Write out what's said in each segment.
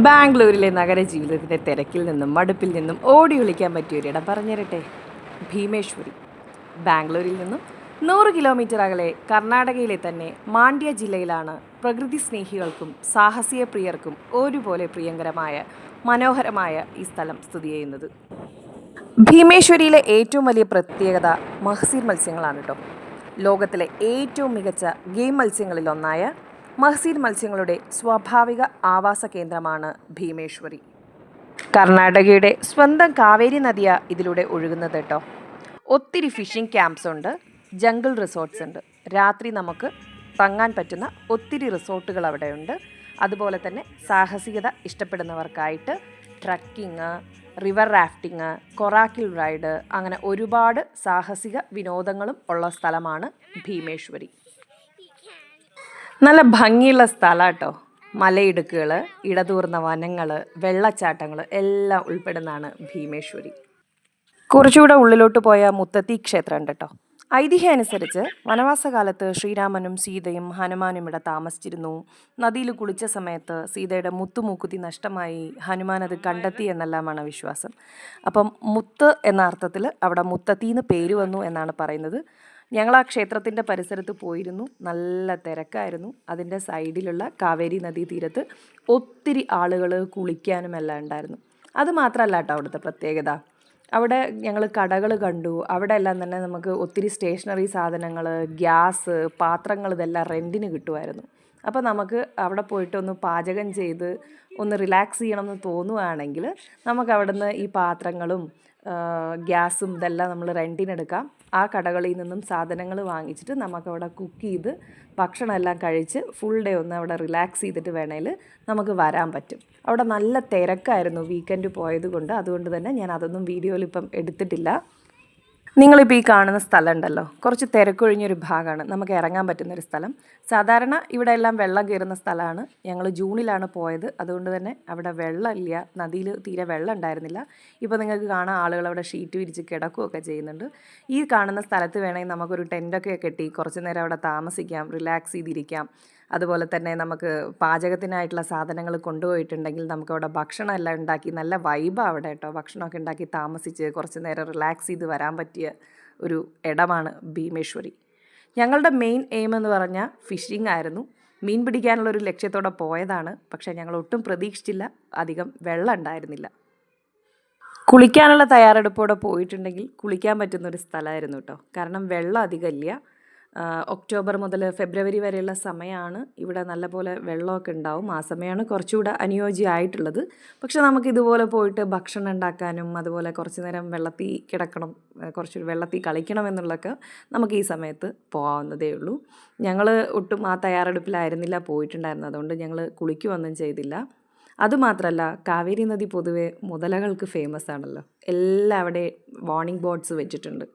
ബാംഗ്ലൂരിലെ നഗരജീവിതത്തിൻ്റെ തിരക്കിൽ നിന്നും മടുപ്പിൽ നിന്നും ഓടി ഒളിക്കാൻ പറ്റിയൊരിടം പറഞ്ഞുതരട്ടെ. ഭീമേശ്വരി. ബാംഗ്ലൂരിൽ നിന്നും 100 കിലോമീറ്റർ അകലെ കർണാടകയിലെ തന്നെ മാണ്ഡ്യ ജില്ലയിലാണ് പ്രകൃതി സ്നേഹികൾക്കും സാഹസിക പ്രിയർക്കും ഒരുപോലെ പ്രിയങ്കരമായ മനോഹരമായ ഈ സ്ഥലം സ്ഥിതി ചെയ്യുന്നത്. ഭീമേശ്വരിയിലെ ഏറ്റവും വലിയ പ്രത്യേകത മഹസീർ മത്സ്യങ്ങളാണ് കേട്ടോ. ലോകത്തിലെ ഏറ്റവും മികച്ച ഗെയിം മത്സ്യങ്ങളിലൊന്നായ മഹസീർ മത്സ്യങ്ങളുടെ സ്വാഭാവിക ആവാസ കേന്ദ്രമാണ് ഭീമേശ്വരി. കർണാടകയുടെ സ്വന്തം കാവേരി നദിയാണ് ഇതിലൂടെ ഒഴുകുന്നത് കേട്ടോ. ഒത്തിരി ഫിഷിംഗ് ക്യാമ്പ്സ് ഉണ്ട്, ജംഗിൾ റിസോർട്ട്സ് ഉണ്ട്. രാത്രി നമുക്ക് തങ്ങാൻ പറ്റുന്ന ഒത്തിരി റിസോർട്ടുകൾ അവിടെയുണ്ട്. അതുപോലെ തന്നെ സാഹസികത ഇഷ്ടപ്പെടുന്നവർക്കായിട്ട് ട്രക്കിങ്, റിവർ റാഫ്റ്റിങ്, കൊറാക്കിൽ റൈഡ്, അങ്ങനെ ഒരുപാട് സാഹസിക വിനോദങ്ങളും ഉള്ള സ്ഥലമാണ് ഭീമേശ്വരി. നല്ല ഭംഗിയുള്ള സ്ഥലം കേട്ടോ. മലയിടുക്കുകൾ, ഇടതൂർന്ന വനങ്ങൾ, വെള്ളച്ചാട്ടങ്ങൾ എല്ലാം ഉൾപ്പെടുന്നതാണ് ഭീമേശ്വരി. കുറച്ചുകൂടെ ഉള്ളിലോട്ട് പോയ മുത്തത്തി ക്ഷേത്രം ഉണ്ട് കേട്ടോ. ഐതിഹ്യം അനുസരിച്ച് വനവാസകാലത്ത് ശ്രീരാമനും സീതയും ഹനുമാനും ഇവിടെ താമസിച്ചിരുന്നു. നദിയിൽ കുളിച്ച സമയത്ത് സീതയുടെ മുത്തുമൂക്കുത്തി നഷ്ടമായി, ഹനുമാൻ അത് കണ്ടെത്തി എന്നെല്ലാമാണ് വിശ്വാസം. അപ്പം മുത്ത് എന്ന അർത്ഥത്തിൽ അവിടെ മുത്തത്തിന്ന് പേര് വന്നു എന്നാണ് പറയുന്നത്. ഞങ്ങൾ ആ ക്ഷേത്രത്തിൻ്റെ പരിസരത്ത് പോയിരുന്നു. നല്ല തിരക്കായിരുന്നു. അതിൻ്റെ സൈഡിലുള്ള കാവേരി നദീ തീരത്ത് ഒത്തിരി ആളുകൾ കുളിക്കാനും എല്ലാം ഉണ്ടായിരുന്നു. അതുമാത്രമല്ല കേട്ടോ അവിടുത്തെ പ്രത്യേകത. അവിടെ ഞങ്ങൾ കടകൾ കണ്ടു. അവിടെ എല്ലാം തന്നെ നമുക്ക് ഒത്തിരി സ്റ്റേഷനറി സാധനങ്ങൾ, ഗ്യാസ്, പാത്രങ്ങൾ ഇതെല്ലാം റെൻറ്റിന് കിട്ടുമായിരുന്നു. അപ്പോൾ നമുക്ക് അവിടെ പോയിട്ട് ഒന്ന് പാചകം ചെയ്ത് ഒന്ന് റിലാക്സ് ചെയ്യണമെന്ന് തോന്നുകയാണെങ്കിൽ നമുക്ക് അവിടുന്ന് ഈ പാത്രങ്ങളും ഗ്യാസും ഇതെല്ലാം നമ്മൾ റെൻറ്റിനെടുക്കാം. ആ കടകളിൽ നിന്നും സാധനങ്ങൾ വാങ്ങിച്ചിട്ട് നമുക്കവിടെ കുക്ക് ചെയ്ത് ഭക്ഷണമെല്ലാം കഴിച്ച് ഫുൾ ഡേ ഒന്ന് അവിടെ റിലാക്സ് ചെയ്തിട്ട് വേണേൽ നമുക്ക് വരാൻ പറ്റും. അവിടെ നല്ല തിരക്കായിരുന്നു വീക്കെൻഡ് പോയത് കൊണ്ട്. അതുകൊണ്ട് തന്നെ ഞാൻ അതൊന്നും വീഡിയോയിൽ ഇപ്പം എടുത്തിട്ടില്ല. നിങ്ങളിപ്പോൾ ഈ കാണുന്ന സ്ഥലം ഉണ്ടല്ലോ, കുറച്ച് തിരക്കൊഴിഞ്ഞൊരു ഭാഗമാണ്, നമുക്ക് ഇറങ്ങാൻ പറ്റുന്നൊരു സ്ഥലം. സാധാരണ ഇവിടെ എല്ലാം വെള്ളം കയറുന്ന സ്ഥലമാണ്. ഞങ്ങൾ ജൂണിലാണ് പോയത്, അതുകൊണ്ട് തന്നെ അവിടെ വെള്ളമില്ല, നദിയിൽ തീരെ വെള്ളം ഉണ്ടായിരുന്നില്ല. ഇപ്പോൾ നിങ്ങൾക്ക് കാണാൻ ആളുകൾ അവിടെ ഷീറ്റ് വിരിച്ച് കിടക്കുകയൊക്കെ ചെയ്യുന്നുണ്ട്. ഈ കാണുന്ന സ്ഥലത്ത് വേണമെങ്കിൽ നമുക്കൊരു ടെൻറ്റൊക്കെ കെട്ടി കുറച്ച് നേരം അവിടെ താമസിക്കാം, റിലാക്സ് ചെയ്തിരിക്കാം. അതുപോലെ തന്നെ നമുക്ക് പാചകത്തിനായിട്ടുള്ള സാധനങ്ങൾ കൊണ്ടുപോയിട്ടുണ്ടെങ്കിൽ നമുക്കവിടെ ഭക്ഷണം എല്ലാം ഉണ്ടാക്കി നല്ല വൈബാണ് അവിടെ കേട്ടോ. ഭക്ഷണമൊക്കെ ഉണ്ടാക്കി താമസിച്ച് കുറച്ച് നേരം റിലാക്സ് ചെയ്ത് വരാൻ പറ്റിയ ഒരു ഇടമാണ് ഭീമേശ്വരി. ഞങ്ങളുടെ മെയിൻ എയിം എന്ന് പറഞ്ഞാൽ ഫിഷിംഗ് ആയിരുന്നു. മീൻ പിടിക്കാനുള്ളൊരു ലക്ഷ്യത്തോടെ പോയതാണ്. പക്ഷേ ഞങ്ങൾ ഒട്ടും പ്രതീക്ഷിച്ചില്ല അധികം വെള്ളം ഉണ്ടായിരുന്നില്ല. കുളിക്കാനുള്ള തയ്യാറെടുപ്പോടെ പോയിട്ടുണ്ടെങ്കിൽ കുളിക്കാൻ പറ്റുന്നൊരു സ്ഥലമായിരുന്നു കേട്ടോ. കാരണം വെള്ളം അധികം ഇല്ല. ഒക്ടോബർ മുതൽ ഫെബ്രുവരി വരെയുള്ള സമയമാണ് ഇവിടെ നല്ലപോലെ വെള്ളമൊക്കെ ഉണ്ടാവും. ആ സമയമാണ് കുറച്ചുകൂടെ അനുയോജ്യമായിട്ടുള്ളത്. പക്ഷെ നമുക്ക് ഇതുപോലെ പോയിട്ട് ഭക്ഷണം ഉണ്ടാക്കാനും അതുപോലെ കുറച്ച് നേരം വെള്ളത്തിൽ കിടക്കണം, കുറച്ച് വെള്ളത്തിൽ കളിക്കണം എന്നുള്ളതൊക്കെ നമുക്ക് ഈ സമയത്ത് പോകാവുന്നതേ ഉള്ളൂ. ഞങ്ങൾ ഒട്ടും ആ തയ്യാറെടുപ്പിലായിരുന്നില്ല പോയിട്ടുണ്ടായിരുന്നത്. അതുകൊണ്ട് ഞങ്ങൾ കുളിക്കുകയൊന്നും ചെയ്തില്ല. അതുമാത്രമല്ല, കാവേരി നദി പൊതുവെ മുതലകൾക്ക് ഫേമസ് ആണല്ലോ. എല്ലാം അവിടെ വാർണിംഗ് ബോർഡ്സ് വെച്ചിട്ടുണ്ട്,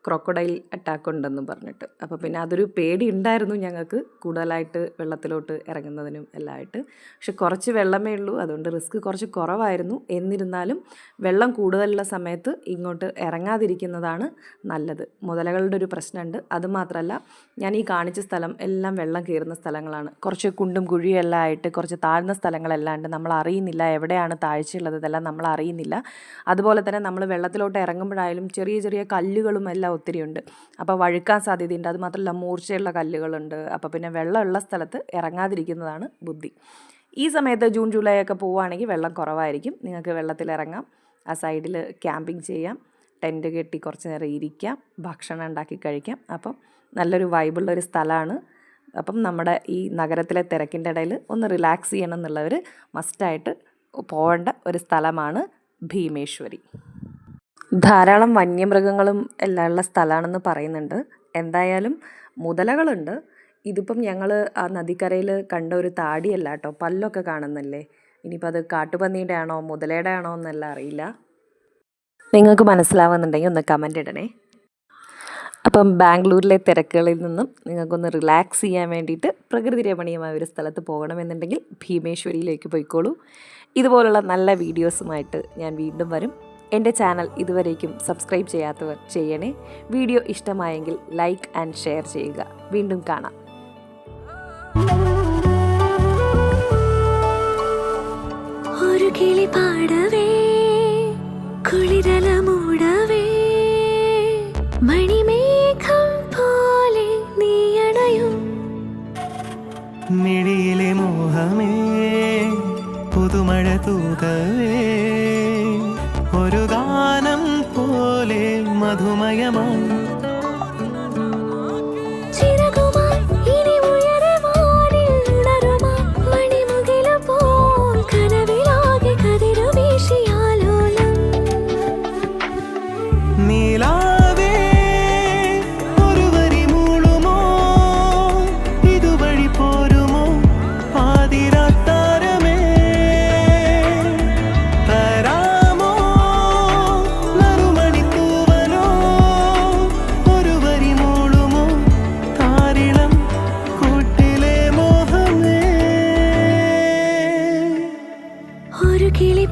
ക്രോക്കഡൈൽ അറ്റാക്ക് ഉണ്ടെന്ന് പറഞ്ഞിട്ട്. അപ്പോൾ പിന്നെ അതൊരു പേടി ഉണ്ടായിരുന്നു ഞങ്ങൾക്ക് കൂടുതലായിട്ട് വെള്ളത്തിലോട്ട് ഇറങ്ങുന്നതിനും എല്ലാമായിട്ട്. പക്ഷെ കുറച്ച് വെള്ളമേ ഉള്ളൂ, അതുകൊണ്ട് റിസ്ക് കുറച്ച് കുറവായിരുന്നു. എന്നിരുന്നാലും വെള്ളം കൂടുതലുള്ള സമയത്ത് ഇങ്ങോട്ട് ഇറങ്ങാതിരിക്കുന്നതാണ് നല്ലത്. മുതലകളുടെ ഒരു പ്രശ്നമുണ്ട്. അതുമാത്രമല്ല, ഞാൻ ഈ കാണിച്ച സ്ഥലം എല്ലാം വെള്ളം കയറുന്ന സ്ഥലങ്ങളാണ്. കുറച്ച് കുണ്ടും കുഴിയും എല്ലാം ആയിട്ട് കുറച്ച് താഴ്ന്ന സ്ഥലങ്ങളെല്ലാം ഉണ്ട്. നമ്മൾ അറിയുന്നില്ല എവിടെയാണ് താഴ്ചയുള്ളത്, ഇതെല്ലാം നമ്മൾ അറിയുന്നില്ല. അതുപോലെ തന്നെ നമ്മൾ വെള്ളത്തിലോട്ട് ഇറങ്ങുമ്പോഴായാലും ചെറിയ ചെറിയ കല്ലുകളും എല്ലാം ഒത്തിരി ഉണ്ട്. അപ്പോൾ വഴുക്കാൻ സാധ്യതയുണ്ട്. അതുമാത്രമല്ല മൂർച്ചയുള്ള കല്ലുകളുണ്ട്. അപ്പോൾ പിന്നെ വെള്ളമുള്ള സ്ഥലത്ത് ഇറങ്ങാതിരിക്കുന്നതാണ് ബുദ്ധി. ഈ സമയത്ത് ജൂൺ ജൂലൈ ഒക്കെ പോവുകയാണെങ്കിൽ വെള്ളം കുറവായിരിക്കും. നിങ്ങൾക്ക് വെള്ളത്തിലിറങ്ങാം, ആ സൈഡിൽ ക്യാമ്പിംഗ് ചെയ്യാം, ടെൻറ്റ് കെട്ടി കുറച്ച് നേരം ഇരിക്കാം, ഭക്ഷണം ഉണ്ടാക്കി കഴിക്കാം. അപ്പം നല്ലൊരു വൈബുള്ളൊരു സ്ഥലമാണ്. അപ്പം നമ്മുടെ ഈ നഗരത്തിലെ തിരക്കിൻ്റെ ഇടയിൽ ഒന്ന് റിലാക്സ് ചെയ്യണം എന്നുള്ളവർ മസ്റ്റായിട്ട് പോകേണ്ട ഒരു സ്ഥലമാണ് ഭീമേശ്വരി. ധാരാളം വന്യമൃഗങ്ങളും എല്ലാം ഉള്ള സ്ഥലമാണെന്ന് പറയുന്നുണ്ട്. എന്തായാലും മുതലകളുണ്ട്. ഇതിപ്പം ഞങ്ങൾ ആ നദിക്കരയിൽ കണ്ട ഒരു താടിയല്ല കേട്ടോ, പല്ലൊക്കെ കാണുന്നില്ലേ. ഇനിയിപ്പോൾ അത് കാട്ടുപന്നിയുടെ ആണോ മുതലയുടെ ആണോ എന്നെല്ലാം അറിയില്ല. നിങ്ങൾക്ക് മനസ്സിലാവുന്നുണ്ടെങ്കിൽ ഒന്ന് കമൻ്റ് ഇടണേ. അപ്പം ബാംഗ്ലൂരിലെ തിരക്കുകളിൽ നിന്നും നിങ്ങൾക്കൊന്ന് റിലാക്സ് ചെയ്യാൻ വേണ്ടിയിട്ട് പ്രകൃതി രമണീയമായ ഒരു സ്ഥലത്ത് പോകണമെന്നുണ്ടെങ്കിൽ ഭീമേശ്വരിയിലേക്ക് പോയിക്കോളൂ. ഇതുപോലുള്ള നല്ല വീഡിയോസുമായിട്ട് ഞാൻ വീണ്ടും വരും. എൻ്റെ ചാനൽ ഇതുവരേക്കും സബ്സ്ക്രൈബ് ചെയ്യാത്തവർ ചെയ്യണേ. വീഡിയോ ഇഷ്ടമായെങ്കിൽ ലൈക്ക് ആൻഡ് ഷെയർ ചെയ്യുക. വീണ്ടും കാണാം. കിളി പാടവേ കുളിരല മൂടവേ മണിമേഘം പോലെ നീ അണയും മിഴിയിലെ മോഹമേ പുതുമഴ തൂകവേ ഒരു ഗാനം പോലെ മധുമയമായി ഒരു കിളി